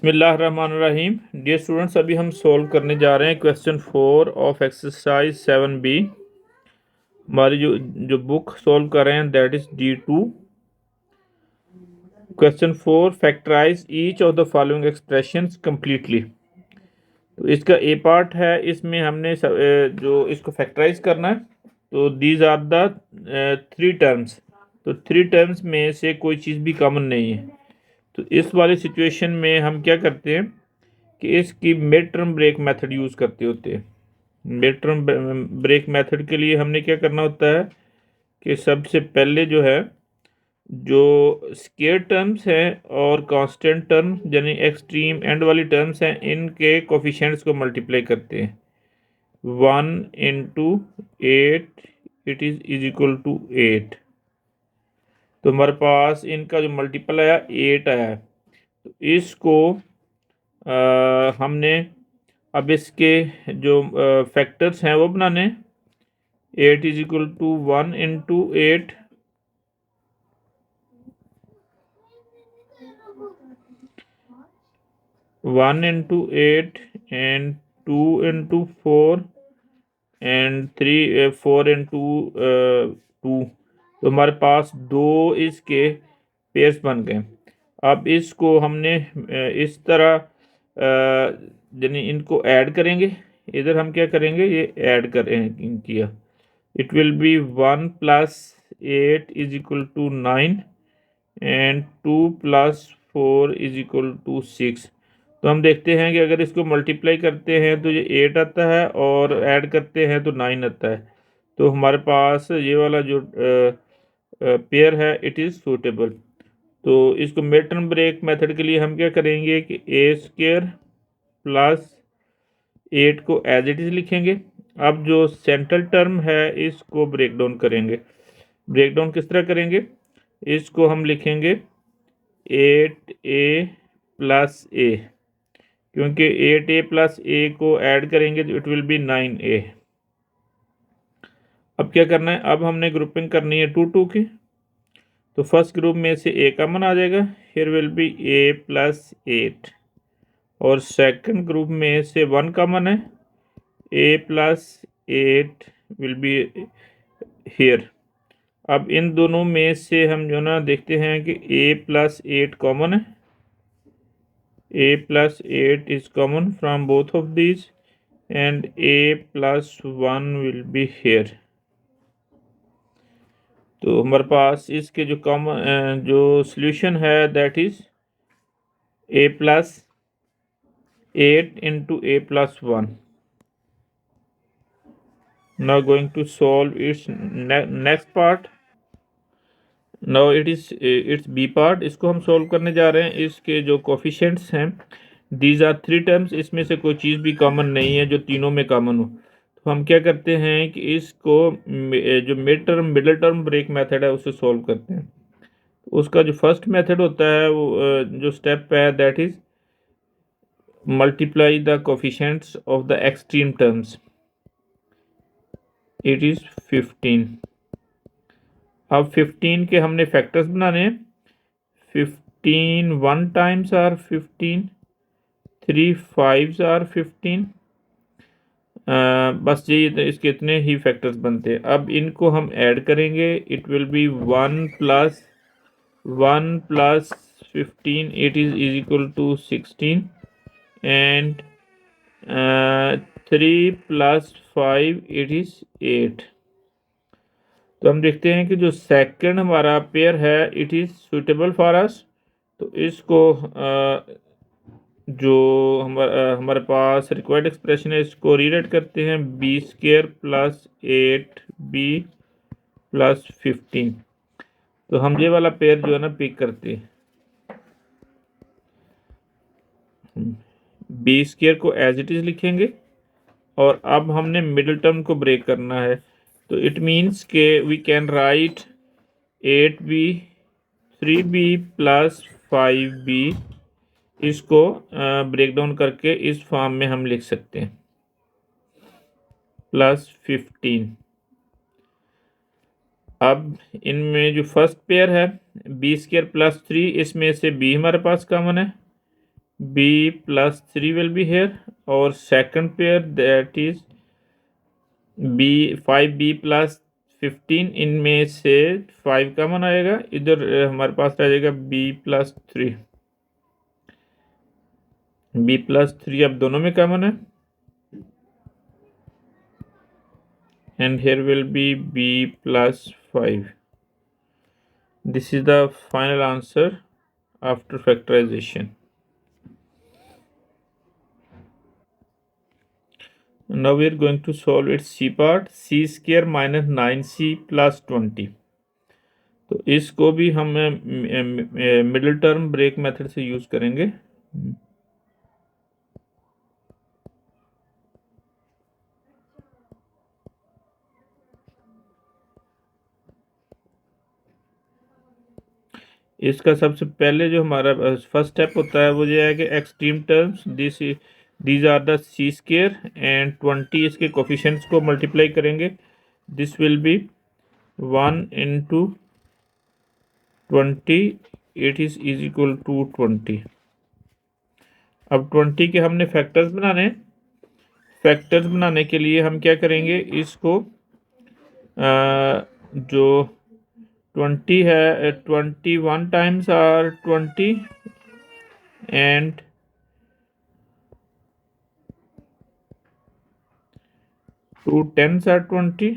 बिस्मिल्लाहिर्रहमानिर्रहीम। Dear students, अभी हम सॉल्व करने जा रहे हैं क्वेश्चन 4 ऑफ एक्सरसाइज 7B। हमारी जो जो बुक सॉल्व कर रहे हैं that is D2। Question 4, factorise each of the following expressions completely. तो इसका ए पार्ट है, इसमें हमने जो इसको फैक्टराइज करना है। तो these are the three terms. तो थ्री टर्म्स में से कोई चीज़ भी कॉमन नहीं है। तो इस वाली सिचुएशन में हम क्या करते हैं कि इसकी mid term break method use करते होते हैं। मिड टर्म ब्रेक मेथड के लिए हमने क्या करना होता है कि सबसे पहले जो है, जो स्केयर टर्म्स हैं और कांस्टेंट टर्म यानी एक्सट्रीम एंड वाली टर्म्स हैं, इनके कोफिशिएंट्स को मल्टीप्लाई करते हैं। 1 into 8 it is equal to 8। तो हमारे पास इनका जो मल्टीपल आया 8 आया है। तो इसको हमने अब इसके जो फैक्टर्स हैं वो बनाने। 8 is equal to 1 into 8, 1 into 8 and 2 into 4 and 4 into 2। तो हमारे पास दो इसके पेयर्स बन गए। अब इसको हमने इस तरह यानी इनको ऐड करेंगे। इधर हम क्या करेंगे, ये ऐड करें किया। It will be 1 + 8 is equal to 9 and 2 + 4 is equal to 6। तो हम देखते हैं कि अगर इसको मल्टीप्लाई करते हैं तो ये 8 आता है और ऐड करते हैं तो 9 आता है। तो हमारे पास ये वाला जो पेयर है इट इज़ सूटेबल। तो इसको मिड टर्म ब्रेक मेथड के लिए हम क्या करेंगे कि a² + 8 को एज इट इज़ लिखेंगे। अब जो सेंट्रल टर्म है इसको ब्रेक डाउन करेंगे। ब्रेक डाउन किस तरह करेंगे, इसको हम लिखेंगे 8a + a, क्योंकि 8a + a को ऐड करेंगे तो इट विल बी 9a। अब क्या करना है, अब हमने ग्रुपिंग करनी है 2 2 की। तो फर्स्ट ग्रुप में से a कॉमन आ जाएगा, हियर विल बी a + 8। और सेकंड ग्रुप में से 1 कॉमन है, a + 8 विल बी हियर। अब इन दोनों में से हम जो ना देखते हैं कि a + 8 कॉमन है। a + 8 is common from both of these and a + 1 will be here। तो हमारे पास इसके जो कॉमन जो सॉल्यूशन है that is a + 8 into a + 1। now going to solve its next part। Now it is its b part. इसको हम solve करने जा रहे हैं। इसके जो कोफिशिएंट्स हैं दीज आर थ्री टर्म्स, इसमें से कोई चीज़ भी कॉमन नहीं है जो तीनों में कॉमन हो। तो हम क्या करते हैं कि इसको जो मिडल टर्म ब्रेक मेथड है उससे सॉल्व करते हैं। उसका जो फर्स्ट मेथड होता है वो जो स्टेप है that is multiply the coefficients of the extreme terms. It is 15। अब 15 के हमने फैक्टर्स बनाने हैं। 15 1 times are 15, 3 5s are 15। बस ये इसके इतने ही फैक्टर्स बनते हैं। अब इनको हम ऐड करेंगे, it will be 1 + 1 + 15 it is equal to 16 and 3 + 5 it is 8। तो हम देखते हैं कि जो सेकंड हमारा पेयर है it is suitable for us. तो इसको जो हमारे पास रिक्वायर्ड एक्सप्रेशन है इसको रीराइट करते हैं, b² + 8b + 15। तो हम ये वाला पेयर जो है ना पिक करते हैं। b² को एज इट इज़ लिखेंगे और अब हमने मिडिल टर्म को ब्रेक करना है। तो इट मीन्स के we can write 8b 3b + 5b। इसको ब्रेक डाउन करके इस फॉर्म में हम लिख सकते हैं +15। अब इनमें जो फर्स्ट पेयर है b² + 3, इसमें से b हमारे पास कॉमन है, b plus 3 will be here, और second pair that is b 5b plus 15, इनमें से 5 कॉमन आएगा, इधर हमारे पास रह जाएगा b plus 3 अब दोनों में कॉमन है, and here will be b plus 5. This is the final answer after factorization. Now we are going to solve its c part, c square minus 9c plus 20. तो इसको भी हम मिडिल टर्म ब्रेक मेथड से use करेंगे। इसका सबसे पहले जो हमारा फर्स्ट स्टेप होता है वो ये है कि extreme terms these are the c square and 20 इसके कोफिशिएंट्स को मल्टीप्लाई करेंगे। This will be 1 into 20, it is equal to 20। अब 20 के हमने फैक्टर्स बनाने के लिए हम क्या करेंगे, इसको जो 20 है 21 times are 20 and 2 10s are 20,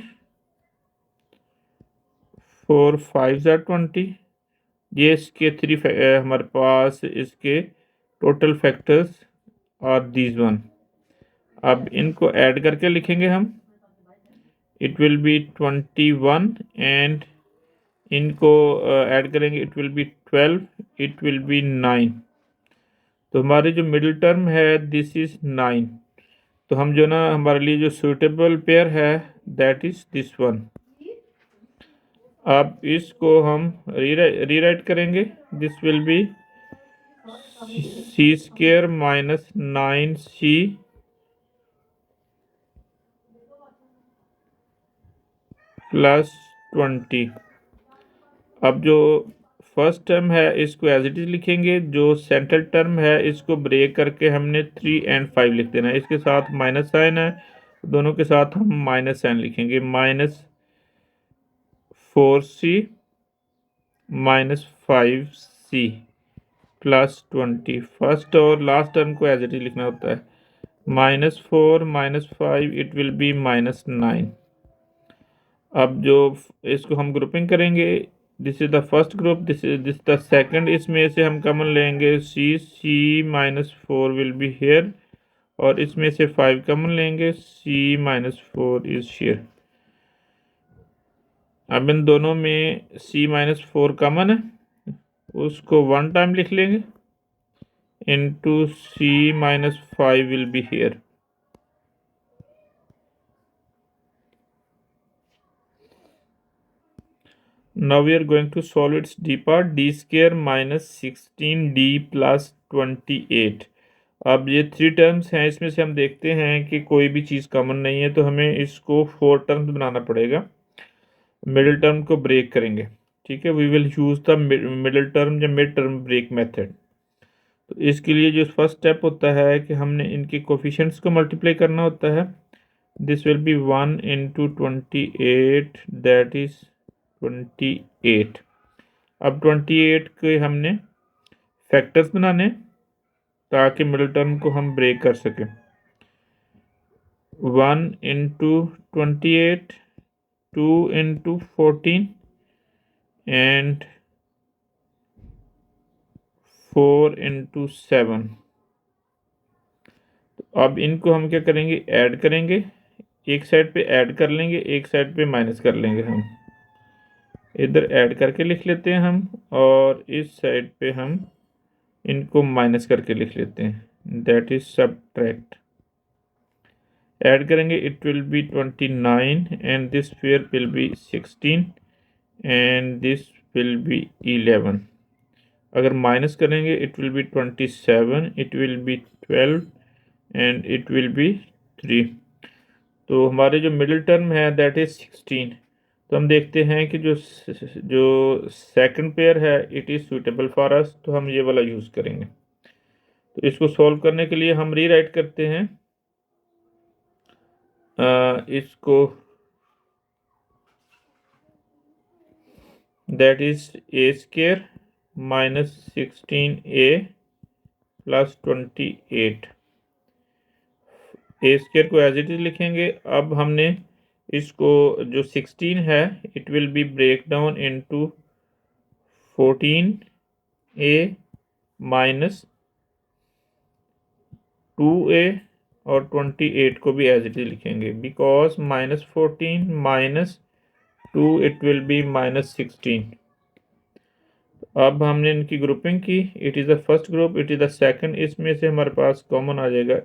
4 5s are 20। ये इसके हमारे पास इसके टोटल फैक्टर्स और दीज वन। अब इनको ऐड करके लिखेंगे हम, इट विल बी 21 एंड इनको ऐड करेंगे, it will be 12, it will be 9। तो हमारी जो मिडिल टर्म है दिस इज 9। तो हम जो ना हमारे लिए जो सूटेबल पेयर है दैट इज दिस वन। अब इसको हम रीराइट करेंगे, this will be c square minus 9c plus 20। अब जो फर्स्ट टर्म है इसको एज इट इज लिखेंगे, जो सेंट्रल टर्म है इसको ब्रेक करके हमने 3 and 5 लिख देना है। इसके साथ माइनस साइन है, दोनों के साथ हम माइनस साइन लिखेंगे, -4c -5c प्लस 20। फर्स्ट और लास्ट टर्म को एज इट इज लिखना होता है, -4 -5 इट विल बी -9। अब जो इसको हम ग्रुपिंग करेंगे, this is the first group, this the second, इसमें से हम कॉमन लेंगे c -4 विल बी हेयर, और इसमें से 5 कॉमन लेंगे, c -4 इज हेयर। अब इन दोनों में c -4 कॉमन है, उसको 1 टाइम लिख लेंगे, into c -5 will be hair. Now we are going to solve its d part, d square minus 16d plus 28। अब ये 3 टर्म्स हैं, इसमें से हम देखते हैं कि कोई भी चीज़ कॉमन नहीं है, तो हमें इसको 4 टर्म्स बनाना पड़ेगा। मिडिल टर्म को ब्रेक करेंगे, ठीक है, we will use the middle term या मिड टर्म ब्रेक मेथड। तो इसके लिए जो फर्स्ट स्टेप होता है कि हमने इनके कोफिशिएंट्स को मल्टीप्लाई करना होता है। This will be 1 into 28 that is 28। अब 28 के हमने फैक्टर्स बनाने ताकि मिडिल टर्म को हम ब्रेक कर सकें। 1 into 28, 2 into 14 एंड 4 into 7। तो अब इनको हम क्या करेंगे, ऐड करेंगे, एक साइड पे ऐड कर लेंगे, एक साइड पे माइनस कर लेंगे। हम इधर ऐड करके लिख लेते हैं हम, और इस साइड पे हम इनको माइनस करके लिख लेते हैं, दैट इज सबट्रैक्ट। ऐड करेंगे, it will B 29 and this pair will be 16 and this will B 11। अगर माइनस करेंगे it will B 27, it will be 12 and it will B 3। तो हमारे जो मिडिल टर्म है दैट इज 16। तो हम देखते हैं कि जो सेकंड पेयर है it is suitable for us, तो हम ये वाला यूज़ करेंगे। तो इसको सॉल्व करने के लिए हम रीराइट करते हैं इसको, that is a square minus 16a plus 28। A square को एज इट इज लिखेंगे। अब हमने इसको जो 16 है it will be break down into 14a minus 2a, और 28 को भी एज इट इज लिखेंगे because minus 14 minus 2 it will be minus 16। अब हमने इनकी ग्रुपिंग की, it is the first group, it is the second. इसमें से हमारे पास कॉमन आ जाएगा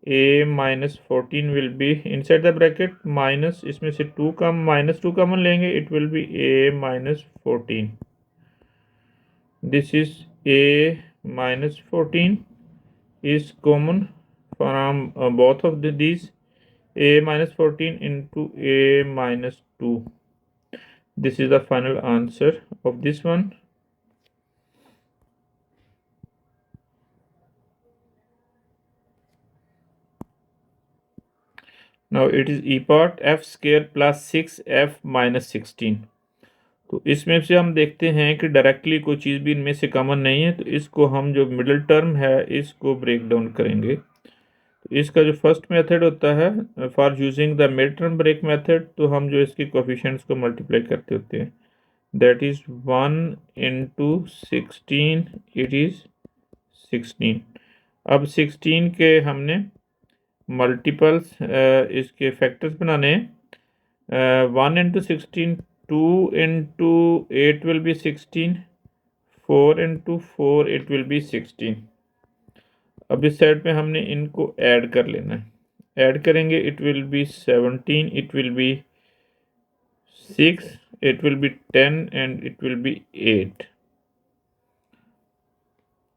a minus 14 will be inside the bracket minus, इसमें से माइनस 2 कॉमन लेंगे, it will B a minus 14। This is a minus 14 is common from both of these, a minus 14 into a minus 2. This is the final answer of this one. Now it is e part f square plus 6f minus 16। तो इसमें से हम देखते हैं कि directly कोई चीज़ भी इनमें से कॉमन नहीं है, तो इसको हम जो मिडिल टर्म है इसको ब्रेक डाउन करेंगे। तो इसका जो फर्स्ट मेथड होता है for using the mid term break method, तो हम जो इसके कोफिशिएंट्स को मल्टीप्लाई करते होते हैं, that is 1 into 16, it is 16। अब 16 के हमने मल्टीपल्स इसके फैक्टर्स बनाने हैं। 1 into 16, 2 into 8 will be 16, 4 into 4 it will B 16। अब इस साइड पे हमने इनको ऐड कर लेना है, ऐड करेंगे it will B 17, it will be 6, it will be 10 and it will be 8।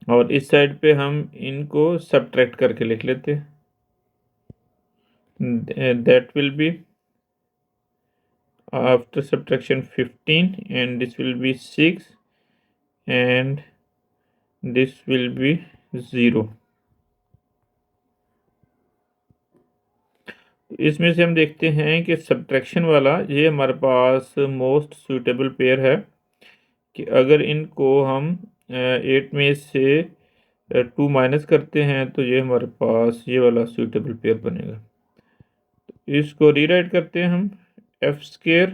और इस साइड पे हम इनको सब्ट्रैक्ट करके लिख लेते हैं, that will be after subtraction 15 and this will be 6 and this will be 0। इसमें से हम देखते हैं कि सब्ट्रैक्शन वाला ये हमारे पास मोस्ट सूटेबल पेयर है, कि अगर इनको हम 8 में से 2 माइनस करते हैं तो ये हमारे पास ये वाला सूटेबल पेयर बनेगा। तो इसको रीराइट करते हैं हम, F square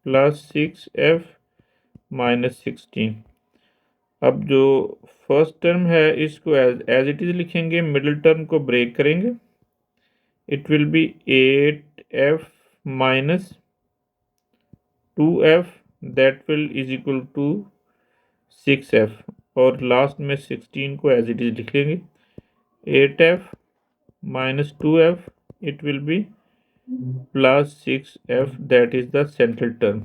plus 6f minus 16। अब जो फर्स्ट टर्म है इसको एज इट इज लिखेंगे, मिडिल टर्म को ब्रेक करेंगे, it will be 8f minus 2f that will is equal to 6f, और लास्ट में 16 को एज इट इज लिख लेंगे, 8f minus 2f it will B plus 6f that is the central term.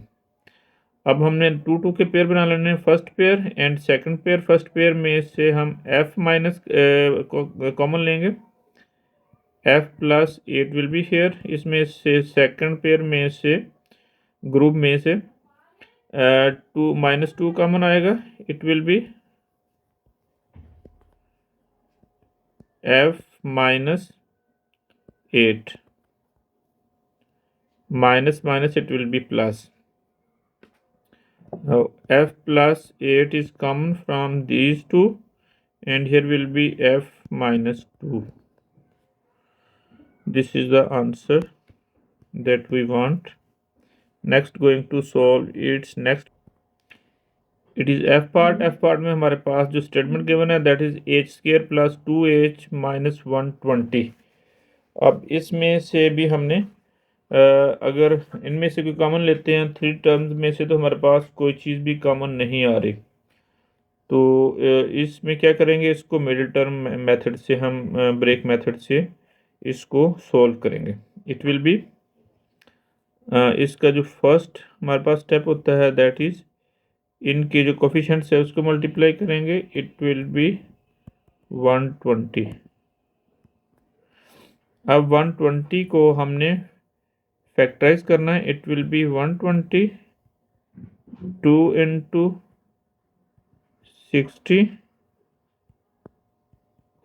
अब हमने 2 के पेयर बना लेने हैं, first pair and second pair. First pair में से हम f माइनस कॉमन लेंगे, f plus 8 will be here. इसमें से सेकंड पेयर में से ग्रुप में से 2 माइनस 2 कॉमन आएगा, it will B f minus 8 minus minus it will be plus. Now f plus 8 is common from these two and here will be f minus 2. This is the answer that we want. Next going to solve its next, it is f part। f part में हमारे पास जो statement given है that is h square plus 2h minus 120। अब इसमें से भी हमने अगर इनमें से कोई कॉमन लेते हैं 3 टर्म्स में से, तो हमारे पास कोई चीज़ भी कॉमन नहीं आ रही, तो इसमें क्या करेंगे, इसको मिडिल टर्म मेथड से हम ब्रेक मेथड से इसको सॉल्व करेंगे। इट विल बी इसका जो फर्स्ट हमारे पास स्टेप होता है दैट इज़ इनके जो कोफिशिएंट्स है उसको मल्टीप्लाई करेंगे, इट विल बी 120। अब 120 को हमने फैक्टराइज करना है, it will B 120 2 into 60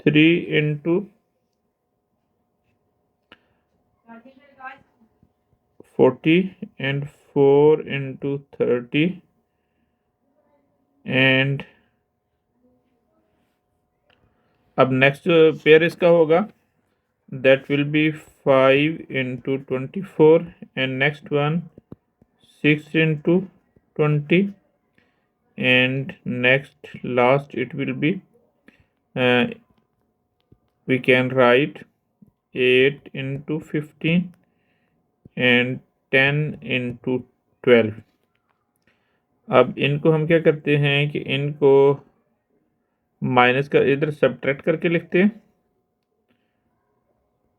3 into 40 and 4 into 30 and अब नेक्स्ट पेयर इसका होगा that will be 5 into 24 and next one 6 into 20 and next last it will be we can write 8 into 15 and 10 into 12। अब इनको हम क्या करते हैं कि इनको माइनस का इधर सब्ट्रैक्ट करके लिखते हैं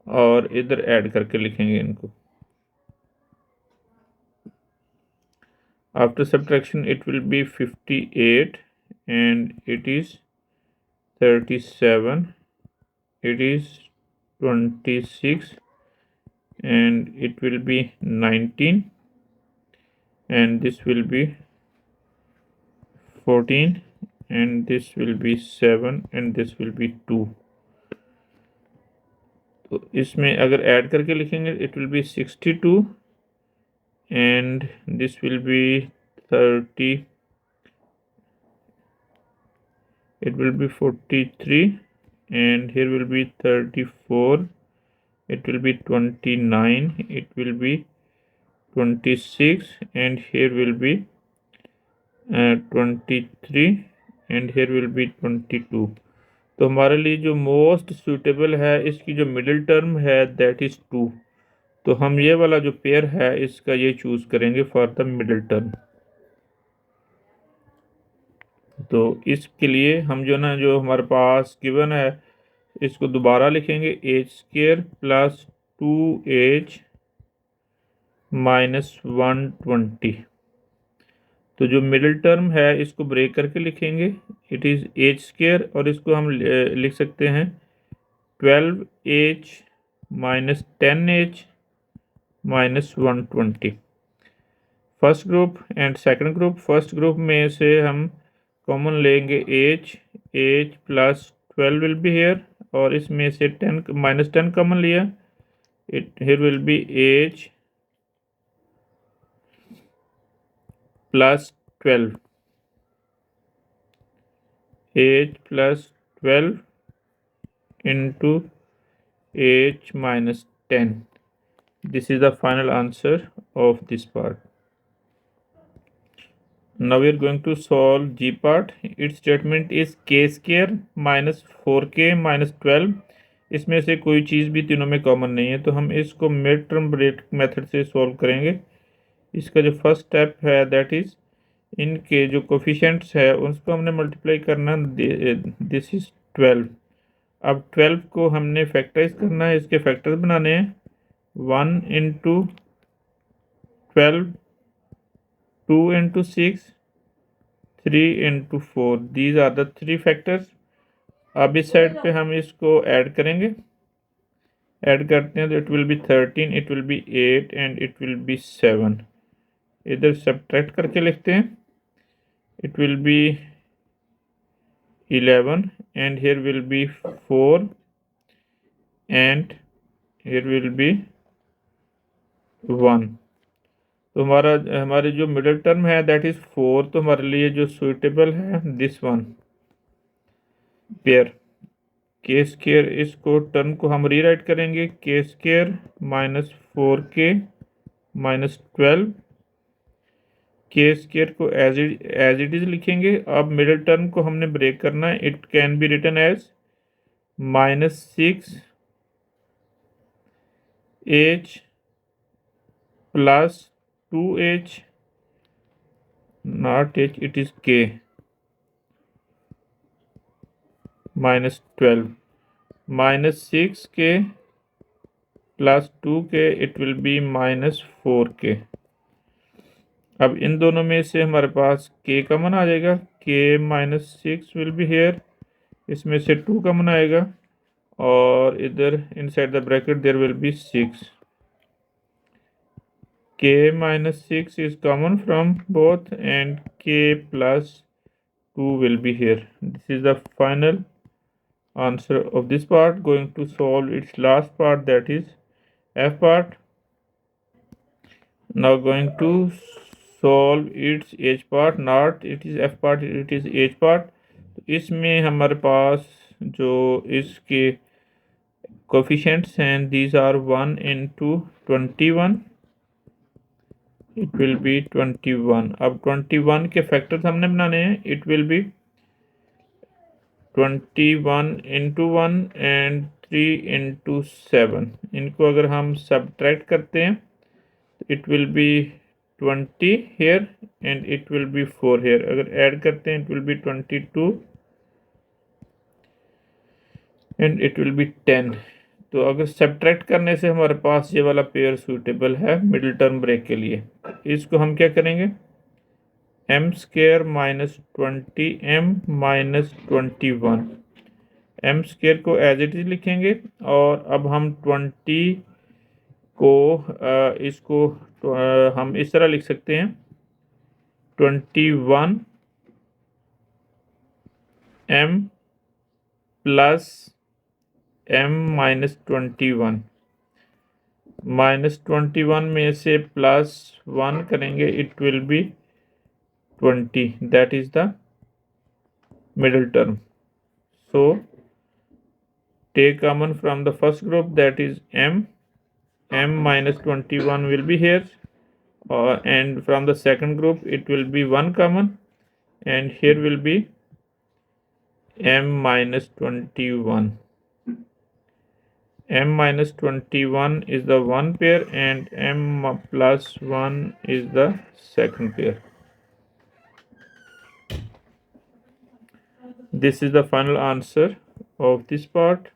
और इधर ऐड करके लिखेंगे इनको। After subtraction it will B 58 and it is 37, it is 26 and it will be 19 and this will be 14 and this will be 7 and this will be 2। तो इसमें अगर ऐड करके लिखेंगे it will B 62 and this will be 30, it will be 43 and here will be 34, it will be 29, it will be 26 and here will be 23 and here will be 22। तो हमारे लिए जो most suitable है इसकी जो middle term है that is 2। तो हम ये वाला जो पेयर है इसका ये चूज़ करेंगे फॉर द मिडिल टर्म। तो इसके लिए हम जो ना जो हमारे पास गिवन है इसको दोबारा लिखेंगे h² प्लस 2h माइनस 120। तो जो मिडिल टर्म है इसको ब्रेक करके लिखेंगे इट इज़ h² और इसको हम लिख सकते हैं 12h minus 10h minus 120। First group and second group. First group में से हम कॉमन लेंगे h plus 12 will be hair और इसमें से 10 माइनस 10 कॉमन लिया it here will be h plus 12 h plus 12 into h minus 10। This is the final answer of this part. Now we are going to solve G part. Its statement is k square minus 4k minus 12। इसमें से कोई चीज़ भी तीनों में common नहीं है तो हम इसको मिड टर्म ब्रेक मेथड से सॉल्व करेंगे। इसका जो फर्स्ट स्टेप है दैट इज़ इनके जो कोफिशिएंट्स है उसको हमने मल्टीप्लाई करना। This is 12। अब 12 को हमने फैक्टराइज करना है, इसके फैक्टर्स बनाने हैं 1 into 12, 2 into 6, 3 into 4। These are the 3 factors. अब इस साइड पे हम इसको ऐड करेंगे, ऐड करते हैं तो it will B 13, it will B 8 and it will B 7। इधर सब्ट्रैक्ट करके लिखते हैं it will B 11 and here will be 4 and here will be 1। तो हमारे जो मिडिल टर्म है दैट इज़ 4। तो हमारे लिए जो सुइटेबल है दिस वन पेयर के स्क्वायर। इसको टर्म को हम रीराइट करेंगे के स्क्वायर माइनस 4k माइनस 12। के स्क्वायर को एज इट इज़ लिखेंगे। अब मिडिल टर्म को हमने ब्रेक करना है। It can be written as minus 6h plus 2h not h it is k minus 12 minus 6k plus 2k it will be minus 4k। अब इन दोनों में से हमारे पास k कॉमन आ जाएगा। k minus 6 will be here, इसमें से 2 common आएगा और इधर inside the bracket there will be 6। k minus 6 is common from both and k plus 2 will be here. This is the final answer of this part. Going to solve its last part, that is f part. Now going to solve its h part, not it is f part, it is h part. तो इसमें हमारे पास जो इसके coefficients हैं, these are 1 into 21, it will be 21. अब 21 के factors हमने बनाने हैं. It will be 21 into 1 and 3 into 7. इनको अगर हम सब्ट्रैक्ट करते हैं, it will be 20 here and it will be 4 here. अगर ऐड करते हैं, it will be 22 and it will be 10. तो अगर सब्ट्रैक्ट करने से हमारे पास ये वाला पेयर सूटेबल है मिडिल टर्म ब्रेक के लिए. इसको हम क्या करेंगे, m square minus 20m minus 21. m square को एज इट इज लिखेंगे और अब हम 20 को इसको हम इस तरह लिख सकते हैं 21m प्लस m माइनस 21. -21 में से +1 करेंगे, it will be 20. That is the middle term. So take common from the first group, that is m minus 21 will be here, and from the second group it will be 1 common, and here will be m minus 21. m minus 21 is the one pair and m plus 1 is the second pair. This is the final answer of this part.